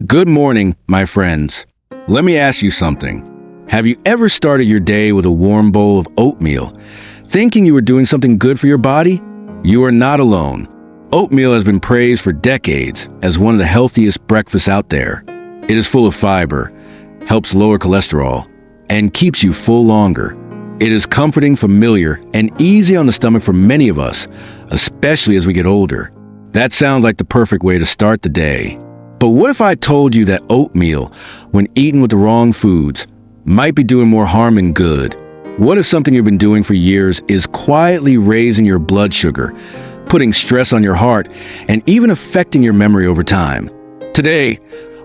Good morning, my friends. Let me ask you something. Have you ever started your day with a warm bowl of oatmeal, thinking you were doing something good for your body? You are not alone. Oatmeal has been praised for decades as one of the healthiest breakfasts out there. It is full of fiber, helps lower cholesterol, and keeps you full longer. It is comforting, familiar, and easy on the stomach for many of us, especially as we get older. That sounds like the perfect way to start the day. But what if I told you that oatmeal, when eaten with the wrong foods, might be doing more harm than good? What if something you've been doing for years is quietly raising your blood sugar, putting stress on your heart, and even affecting your memory over time? Today,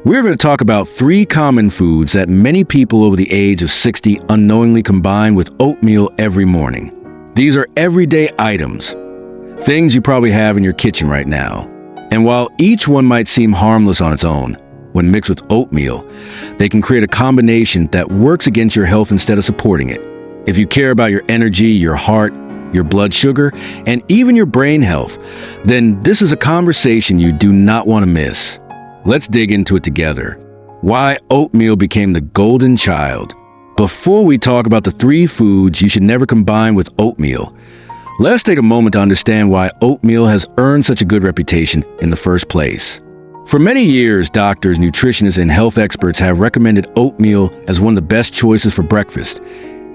we're going to talk about 3 common foods that many people over the age of 60 unknowingly combine with oatmeal every morning. These are everyday items, things you probably have in your kitchen right now. And while each one might seem harmless on its own, when mixed with oatmeal, they can create a combination that works against your health instead of supporting it. If you care about your energy, your heart, your blood sugar, and even your brain health, then this is a conversation you do not want to miss. Let's dig into it together. Why oatmeal became the golden child. Before we talk about the 3 foods you should never combine with oatmeal, let's take a moment to understand why oatmeal has earned such a good reputation in the first place. For many years, doctors, nutritionists, and health experts have recommended oatmeal as one of the best choices for breakfast,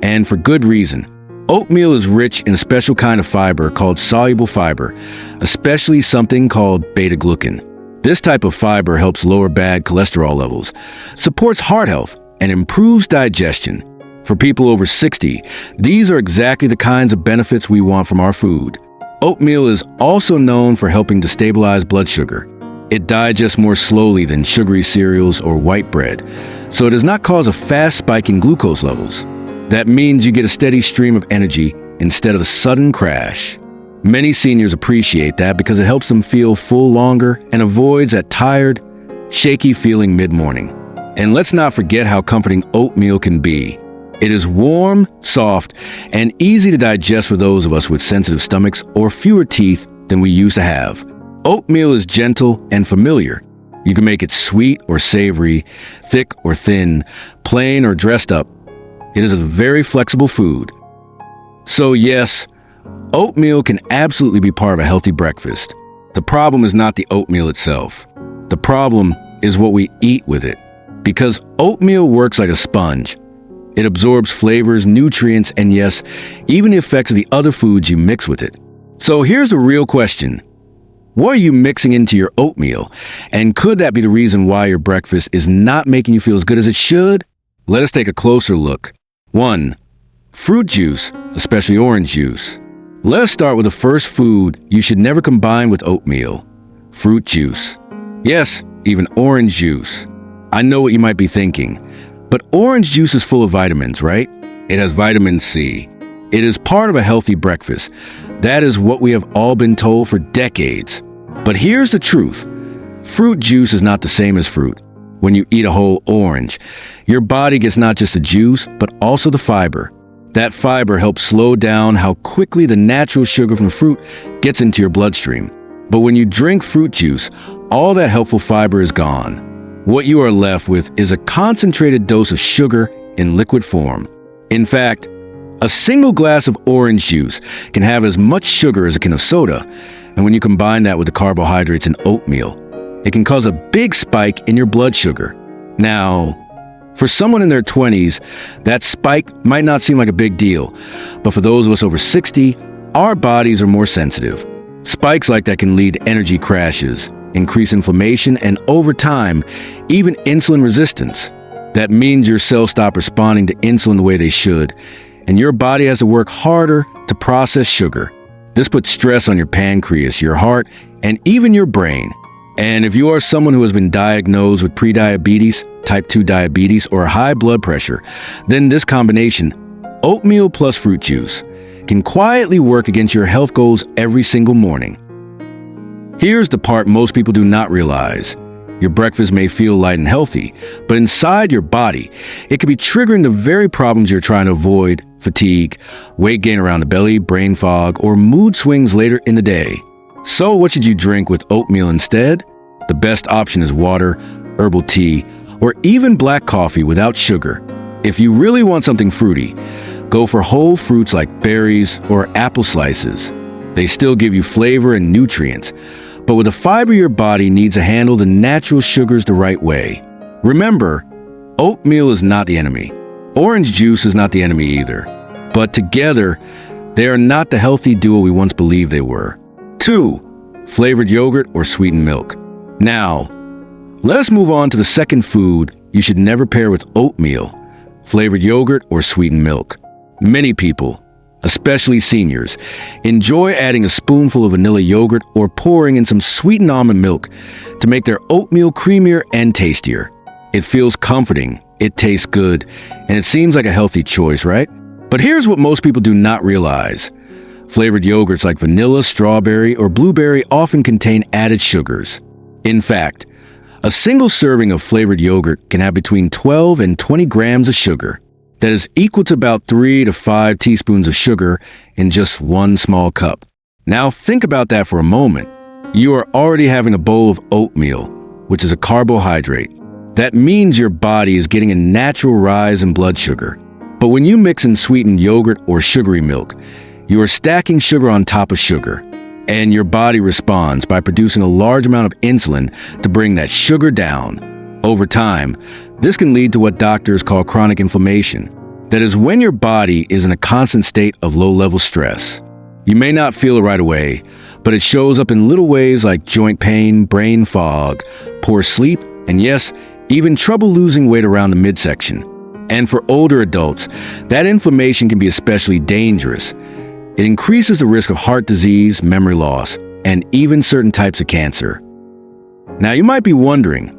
and for good reason. Oatmeal is rich in a special kind of fiber called soluble fiber, especially something called beta-glucan. This type of fiber helps lower bad cholesterol levels, supports heart health, and improves digestion. For people over 60, these are exactly the kinds of benefits we want from our food. Oatmeal is also known for helping to stabilize blood sugar. It digests more slowly than sugary cereals or white bread, so it does not cause a fast spike in glucose levels. That means you get a steady stream of energy instead of a sudden crash. Many seniors appreciate that because it helps them feel full longer and avoids that tired, shaky feeling mid-morning. And let's not forget how comforting oatmeal can be. It is warm, soft, and easy to digest for those of us with sensitive stomachs or fewer teeth than we used to have. Oatmeal is gentle and familiar. You can make it sweet or savory, thick or thin, plain or dressed up. It is a very flexible food. So yes, oatmeal can absolutely be part of a healthy breakfast. The problem is not the oatmeal itself. The problem is what we eat with it. Because oatmeal works like a sponge. It absorbs flavors, nutrients, and yes, even the effects of the other foods you mix with it. So here's the real question. What are you mixing into your oatmeal? And could that be the reason why your breakfast is not making you feel as good as it should? Let us take a closer look. 1. Fruit juice, especially orange juice. Let's start with the first food you should never combine with oatmeal. Fruit juice. Yes, even orange juice. I know what you might be thinking. But orange juice is full of vitamins, right? It has vitamin C. It is part of a healthy breakfast. That is what we have all been told for decades. But here's the truth. Fruit juice is not the same as fruit. When you eat a whole orange, your body gets not just the juice, but also the fiber. That fiber helps slow down how quickly the natural sugar from the fruit gets into your bloodstream. But when you drink fruit juice, all that helpful fiber is gone. What you are left with is a concentrated dose of sugar in liquid form. In fact, a single glass of orange juice can have as much sugar as a can of soda, and when you combine that with the carbohydrates in oatmeal, it can cause a big spike in your blood sugar. Now, for someone in their 20s, that spike might not seem like a big deal, but for those of us over 60, our bodies are more sensitive. Spikes like that can lead to energy crashes, increase inflammation, and over time, even insulin resistance. That means your cells stop responding to insulin the way they should, and your body has to work harder to process sugar. This puts stress on your pancreas, your heart, and even your brain. And if you are someone who has been diagnosed with prediabetes, type 2 diabetes, or high blood pressure, then this combination, oatmeal plus fruit juice, can quietly work against your health goals every single morning. Here's the part most people do not realize. Your breakfast may feel light and healthy, but inside your body, it could be triggering the very problems you're trying to avoid: fatigue, weight gain around the belly, brain fog, or mood swings later in the day. So what should you drink with oatmeal instead? The best option is water, herbal tea, or even black coffee without sugar. If you really want something fruity, go for whole fruits like berries or apple slices. They still give you flavor and nutrients, but with the fiber your body needs to handle the natural sugars the right way. Remember, oatmeal is not the enemy. Orange juice is not the enemy either. But together, they are not the healthy duo we once believed they were. 2. Flavored yogurt or sweetened milk. Now, let us move on to the second food you should never pair with oatmeal: flavored yogurt or sweetened milk. Many people, especially seniors, enjoy adding a spoonful of vanilla yogurt or pouring in some sweetened almond milk to make their oatmeal creamier and tastier. It feels comforting, it tastes good, and it seems like a healthy choice, right? But here's what most people do not realize. Flavored yogurts like vanilla, strawberry, or blueberry often contain added sugars. In fact, a single serving of flavored yogurt can have between 12 and 20 grams of sugar. That is equal to about 3 to 5 teaspoons of sugar in just one small cup. Now think about that for a moment. You are already having a bowl of oatmeal, which is a carbohydrate. That means your body is getting a natural rise in blood sugar. But when you mix in sweetened yogurt or sugary milk, you are stacking sugar on top of sugar. And your body responds by producing a large amount of insulin to bring that sugar down. Over time, this can lead to what doctors call chronic inflammation. That is when your body is in a constant state of low-level stress. You may not feel it right away, but it shows up in little ways like joint pain, brain fog, poor sleep, and yes, even trouble losing weight around the midsection. And for older adults, that inflammation can be especially dangerous. It increases the risk of heart disease, memory loss, and even certain types of cancer. Now you might be wondering,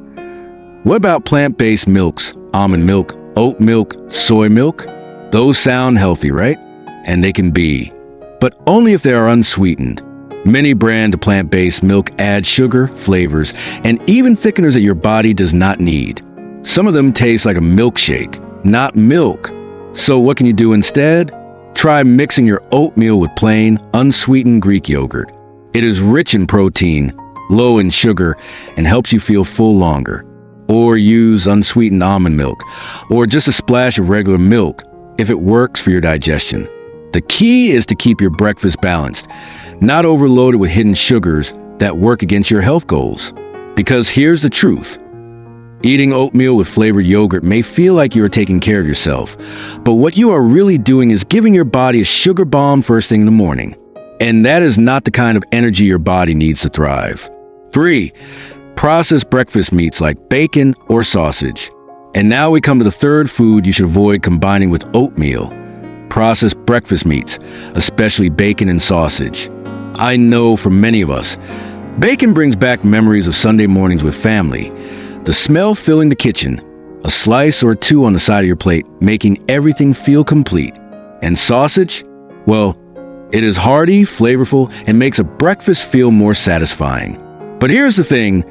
what about plant-based milks, almond milk, oat milk, soy milk? Those sound healthy, right? And they can be, but only if they are unsweetened. Many brands of plant-based milk add sugar, flavors, and even thickeners that your body does not need. Some of them taste like a milkshake, not milk. So what can you do instead? Try mixing your oatmeal with plain, unsweetened Greek yogurt. It is rich in protein, low in sugar, and helps you feel full longer. Or use unsweetened almond milk, or just a splash of regular milk if it works for your digestion. The key is to keep your breakfast balanced, not overloaded with hidden sugars that work against your health goals. Because here's the truth. Eating oatmeal with flavored yogurt may feel like you are taking care of yourself, but what you are really doing is giving your body a sugar bomb first thing in the morning. And that is not the kind of energy your body needs to thrive. 3. Processed breakfast meats like bacon or sausage. And now we come to the third food you should avoid combining with oatmeal: processed breakfast meats, especially bacon and sausage. I know for many of us, bacon brings back memories of Sunday mornings with family, the smell filling the kitchen, a slice or two on the side of your plate, making everything feel complete. And sausage? Well, it is hearty, flavorful, and makes a breakfast feel more satisfying. But here's the thing,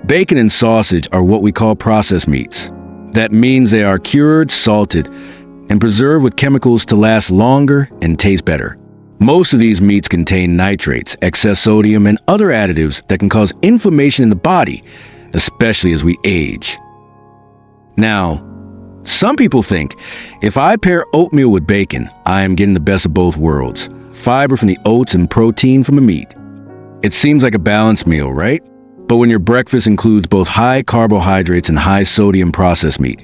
bacon and sausage are what we call processed meats. That means they are cured, salted, and preserved with chemicals to last longer and taste better. Most of these meats contain nitrates, excess sodium, and other additives that can cause inflammation in the body, especially as we age. Now, some people think if I pair oatmeal with bacon, I am getting the best of both worlds: fiber from the oats and protein from the meat. It seems like a balanced meal, right? But when your breakfast includes both high carbohydrates and high sodium processed meat,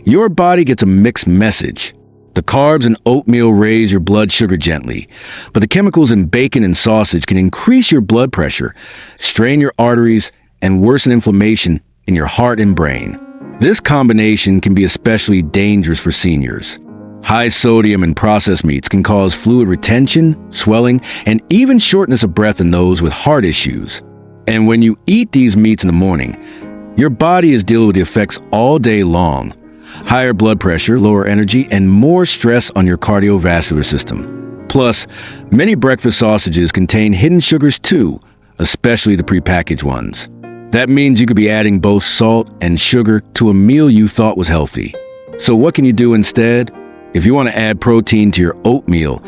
your body gets a mixed message. The carbs in oatmeal raise your blood sugar gently, but the chemicals in bacon and sausage can increase your blood pressure, strain your arteries, and worsen inflammation in your heart and brain. This combination can be especially dangerous for seniors. High sodium in processed meats can cause fluid retention, swelling, and even shortness of breath in those with heart issues. And when you eat these meats in the morning, your body is dealing with the effects all day long. Higher blood pressure, lower energy, and more stress on your cardiovascular system. Plus, many breakfast sausages contain hidden sugars too, especially the prepackaged ones. That means you could be adding both salt and sugar to a meal you thought was healthy. So what can you do instead? If you want to add protein to your oatmeal,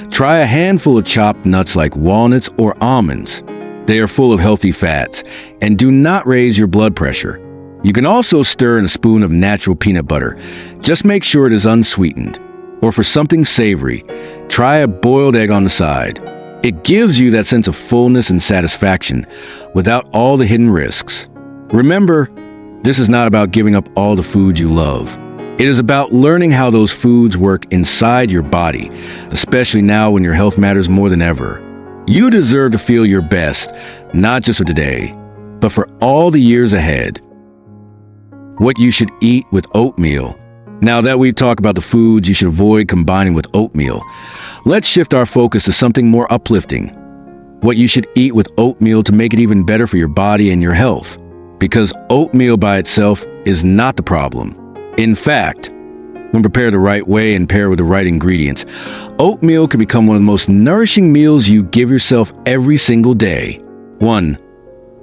try a handful of chopped nuts like walnuts or almonds. They are full of healthy fats and do not raise your blood pressure. You can also stir in a spoon of natural peanut butter. Just make sure it is unsweetened. Or for something savory, try a boiled egg on the side. It gives you that sense of fullness and satisfaction without all the hidden risks. Remember, this is not about giving up all the foods you love. It is about learning how those foods work inside your body, especially now when your health matters more than ever. You deserve to feel your best, not just for today, but for all the years ahead. What you should eat with oatmeal. Now that we've talked about the foods you should avoid combining with oatmeal, let's shift our focus to something more uplifting. What you should eat with oatmeal to make it even better for your body and your health. Because oatmeal by itself is not the problem. In fact, when prepared the right way and paired with the right ingredients, oatmeal can become one of the most nourishing meals you give yourself every single day. 1.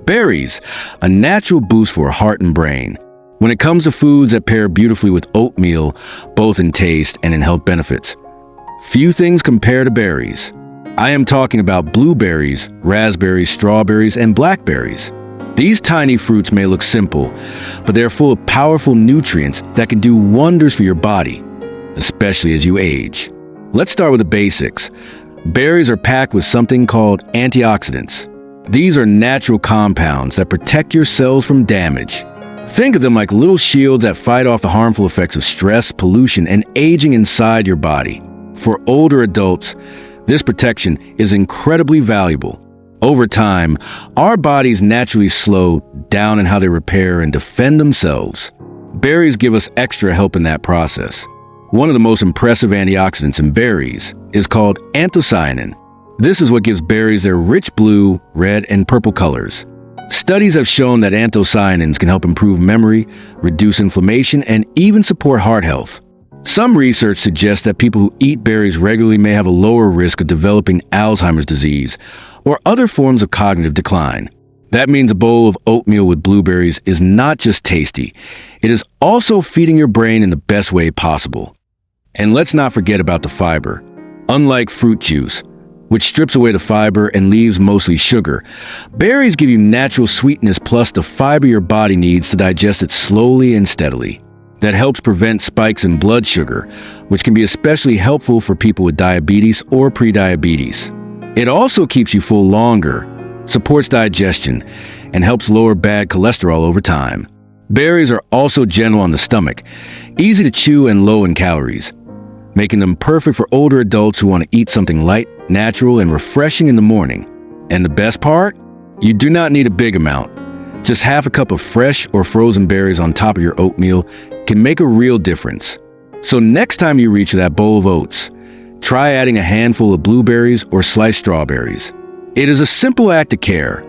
Berries, a natural boost for heart and brain. When it comes to foods that pair beautifully with oatmeal, both in taste and in health benefits, few things compare to berries. I am talking about blueberries, raspberries, strawberries, and blackberries. These tiny fruits may look simple, but they are full of powerful nutrients that can do wonders for your body, especially as you age. Let's start with the basics. Berries are packed with something called antioxidants. These are natural compounds that protect your cells from damage. Think of them like little shields that fight off the harmful effects of stress, pollution, and aging inside your body. For older adults, this protection is incredibly valuable. Over time, our bodies naturally slow down in how they repair and defend themselves. Berries give us extra help in that process. One of the most impressive antioxidants in berries is called anthocyanin. This is what gives berries their rich blue, red, and purple colors. Studies have shown that anthocyanins can help improve memory, reduce inflammation, and even support heart health. Some research suggests that people who eat berries regularly may have a lower risk of developing Alzheimer's disease or other forms of cognitive decline. That means a bowl of oatmeal with blueberries is not just tasty, it is also feeding your brain in the best way possible. And let's not forget about the fiber. Unlike fruit juice, which strips away the fiber and leaves mostly sugar, berries give you natural sweetness plus the fiber your body needs to digest it slowly and steadily. That helps prevent spikes in blood sugar, which can be especially helpful for people with diabetes or prediabetes. It also keeps you full longer, supports digestion, and helps lower bad cholesterol over time. Berries are also gentle on the stomach, easy to chew and low in calories, making them perfect for older adults who want to eat something light, natural, and refreshing in the morning. And the best part? You do not need a big amount. Just half a cup of fresh or frozen berries on top of your oatmeal can make a real difference. So next time you reach for that bowl of oats, try adding a handful of blueberries or sliced strawberries. It is a simple act of care,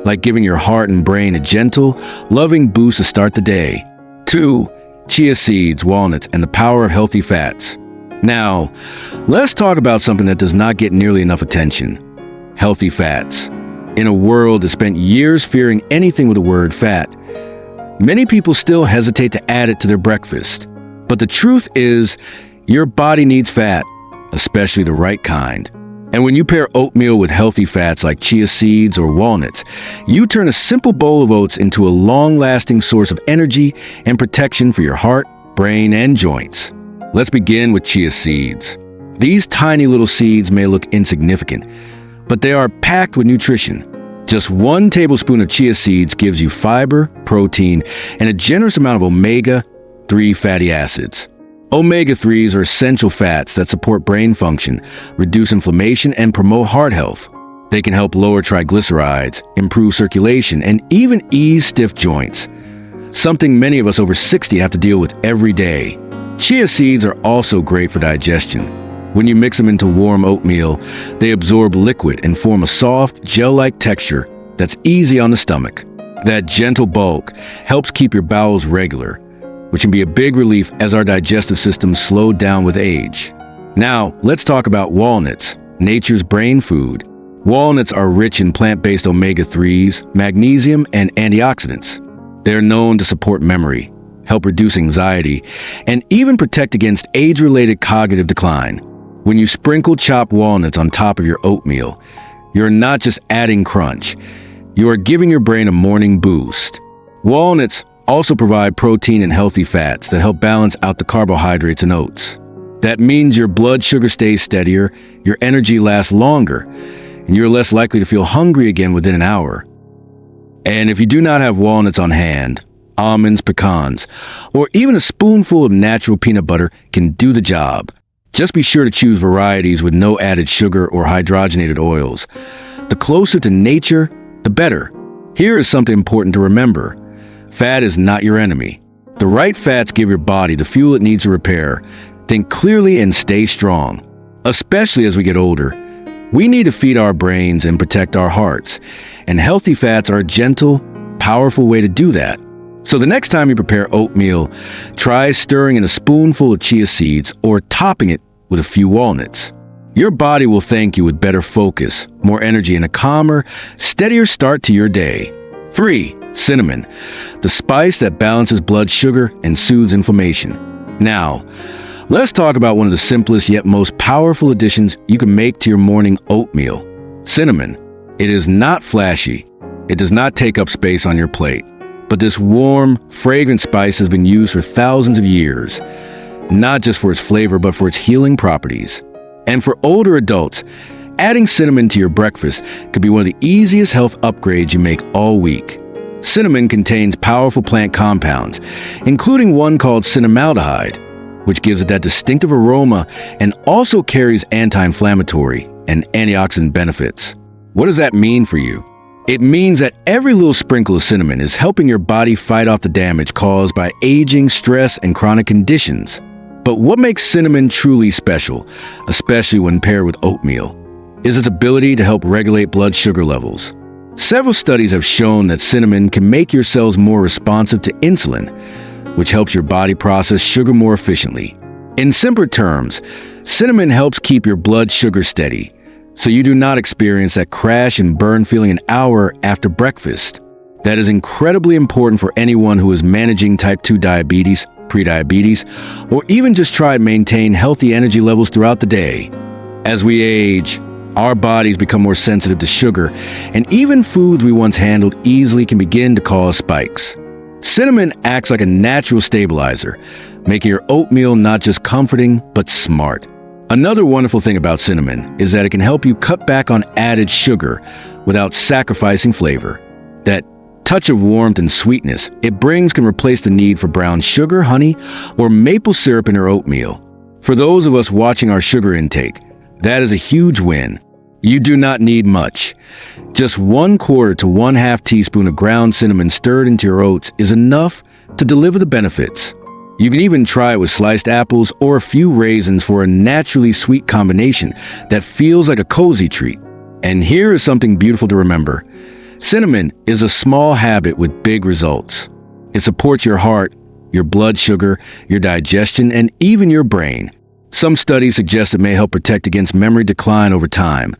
like giving your heart and brain a gentle, loving boost to start the day. 2. Chia seeds, walnuts, and the power of healthy fats. Now, let's talk about something that does not get nearly enough attention: healthy fats. In a world that spent years fearing anything with the word fat, many people still hesitate to add it to their breakfast. But the truth is, your body needs fat, especially the right kind. And when you pair oatmeal with healthy fats like chia seeds or walnuts, you turn a simple bowl of oats into a long-lasting source of energy and protection for your heart, brain, and joints. Let's begin with chia seeds. These tiny little seeds may look insignificant, but they are packed with nutrition. Just 1 tablespoon of chia seeds gives you fiber, protein, and a generous amount of omega-3 fatty acids. Omega-3s are essential fats that support brain function, reduce inflammation, and promote heart health. They can help lower triglycerides, improve circulation, and even ease stiff joints, something many of us over 60 have to deal with every day. Chia seeds are also great for digestion. When you mix them into warm oatmeal, they absorb liquid and form a soft, gel-like texture that's easy on the stomach. That gentle bulk helps keep your bowels regular, which can be a big relief as our digestive systems slow down with age. Now, let's talk about walnuts, nature's brain food. Walnuts are rich in plant-based omega-3s, magnesium, and antioxidants. They're known to support memory, help reduce anxiety, and even protect against age-related cognitive decline. When you sprinkle chopped walnuts on top of your oatmeal, you're not just adding crunch, you are giving your brain a morning boost. Walnuts also provide protein and healthy fats that help balance out the carbohydrates in oats. That means your blood sugar stays steadier, your energy lasts longer, and you're less likely to feel hungry again within an hour. And if you do not have walnuts on hand, almonds, pecans, or even a spoonful of natural peanut butter can do the job. Just be sure to choose varieties with no added sugar or hydrogenated oils. The closer to nature, the better. Here is something important to remember. Fat is not your enemy. The right fats give your body the fuel it needs to repair. Think clearly and stay strong. Especially as we get older, we need to feed our brains and protect our hearts. And healthy fats are a gentle, powerful way to do that. So the next time you prepare oatmeal, try stirring in a spoonful of chia seeds or topping it with a few walnuts. Your body will thank you with better focus, more energy, and a calmer, steadier start to your day. 3. Cinnamon, the spice that balances blood sugar and soothes inflammation. Now, let's talk about one of the simplest yet most powerful additions you can make to your morning oatmeal. Cinnamon. It is not flashy. It does not take up space on your plate. But this warm, fragrant spice has been used for thousands of years, not just for its flavor, but for its healing properties. And for older adults, adding cinnamon to your breakfast could be one of the easiest health upgrades you make all week. Cinnamon contains powerful plant compounds, including one called cinnamaldehyde, which gives it that distinctive aroma and also carries anti-inflammatory and antioxidant benefits. What does that mean for you? It means that every little sprinkle of cinnamon is helping your body fight off the damage caused by aging, stress, and chronic conditions. But what makes cinnamon truly special, especially when paired with oatmeal, is its ability to help regulate blood sugar levels. Several studies have shown that cinnamon can make your cells more responsive to insulin, which helps your body process sugar more efficiently. In simpler terms, cinnamon helps keep your blood sugar steady, so you do not experience that crash and burn feeling an hour after breakfast. That is incredibly important for anyone who is managing type 2 diabetes, prediabetes, or even just try to maintain healthy energy levels throughout the day. As we age, our bodies become more sensitive to sugar, and even foods we once handled easily can begin to cause spikes. Cinnamon acts like a natural stabilizer, making your oatmeal not just comforting, but smart. Another wonderful thing about cinnamon is that it can help you cut back on added sugar without sacrificing flavor. That touch of warmth and sweetness it brings can replace the need for brown sugar, honey, or maple syrup in your oatmeal. For those of us watching our sugar intake, that is a huge win. You do not need much. Just 1/4 to 1/2 teaspoon of ground cinnamon stirred into your oats is enough to deliver the benefits. You can even try it with sliced apples or a few raisins for a naturally sweet combination that feels like a cozy treat. And here is something beautiful to remember. Cinnamon is a small habit with big results. It supports your heart, your blood sugar, your digestion, and even your brain. Some studies suggest it may help protect against memory decline over time,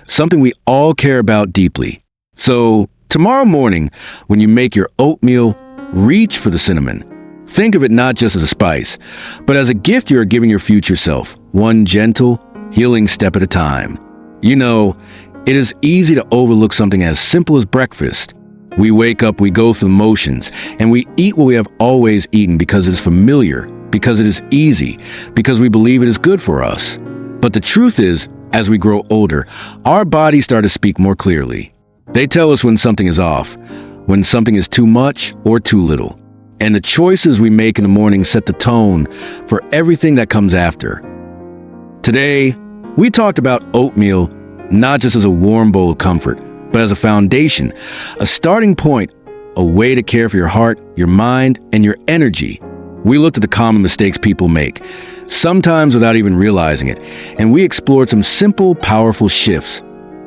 something we all care about deeply. So, tomorrow morning, when you make your oatmeal, reach for the cinnamon. Think of it not just as a spice, but as a gift you are giving your future self, one gentle, healing step at a time. You know, it is easy to overlook something as simple as breakfast. We wake up, we go through the motions, and we eat what we have always eaten because it is familiar, because it is easy, because we believe it is good for us. But the truth is, as we grow older, our bodies start to speak more clearly. They tell us when something is off, when something is too much or too little. And the choices we make in the morning set the tone for everything that comes after. Today, we talked about oatmeal not just as a warm bowl of comfort, but as a foundation, a starting point, a way to care for your heart, your mind, and your energy. We looked at the common mistakes people make, sometimes without even realizing it, and we explored some simple, powerful shifts,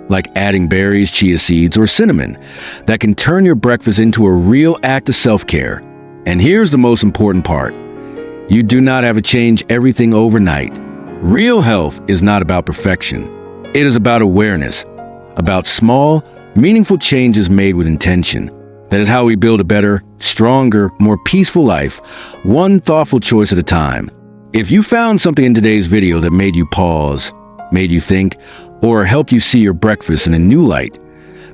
like adding berries, chia seeds, or cinnamon, that can turn your breakfast into a real act of self-care. And here's the most important part. You do not have to change everything overnight. Real health is not about perfection. It is about awareness, about small, meaningful changes made with intention. That is how we build a better, stronger, more peaceful life, one thoughtful choice at a time. If you found something in today's video that made you pause, made you think, or helped you see your breakfast in a new light,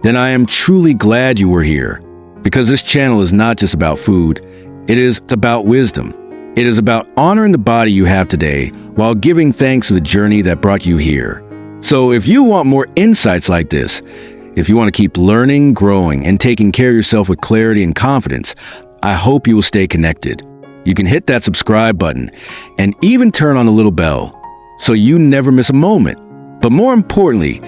then I am truly glad you were here. Because this channel is not just about food, it is about wisdom. It is about honoring the body you have today while giving thanks to the journey that brought you here. So if you want more insights like this, if you want to keep learning, growing, and taking care of yourself with clarity and confidence, I hope you will stay connected. You can hit that subscribe button and even turn on the little bell so you never miss a moment. But more importantly,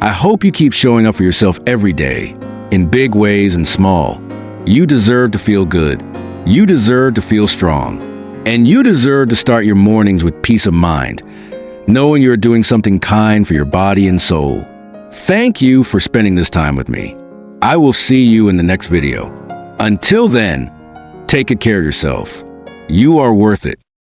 I hope you keep showing up for yourself every day, in big ways and small. You deserve to feel good. You deserve to feel strong. And you deserve to start your mornings with peace of mind, knowing you're doing something kind for your body and soul. Thank you for spending this time with me. I will see you in the next video. Until then, take good care of yourself. You are worth it.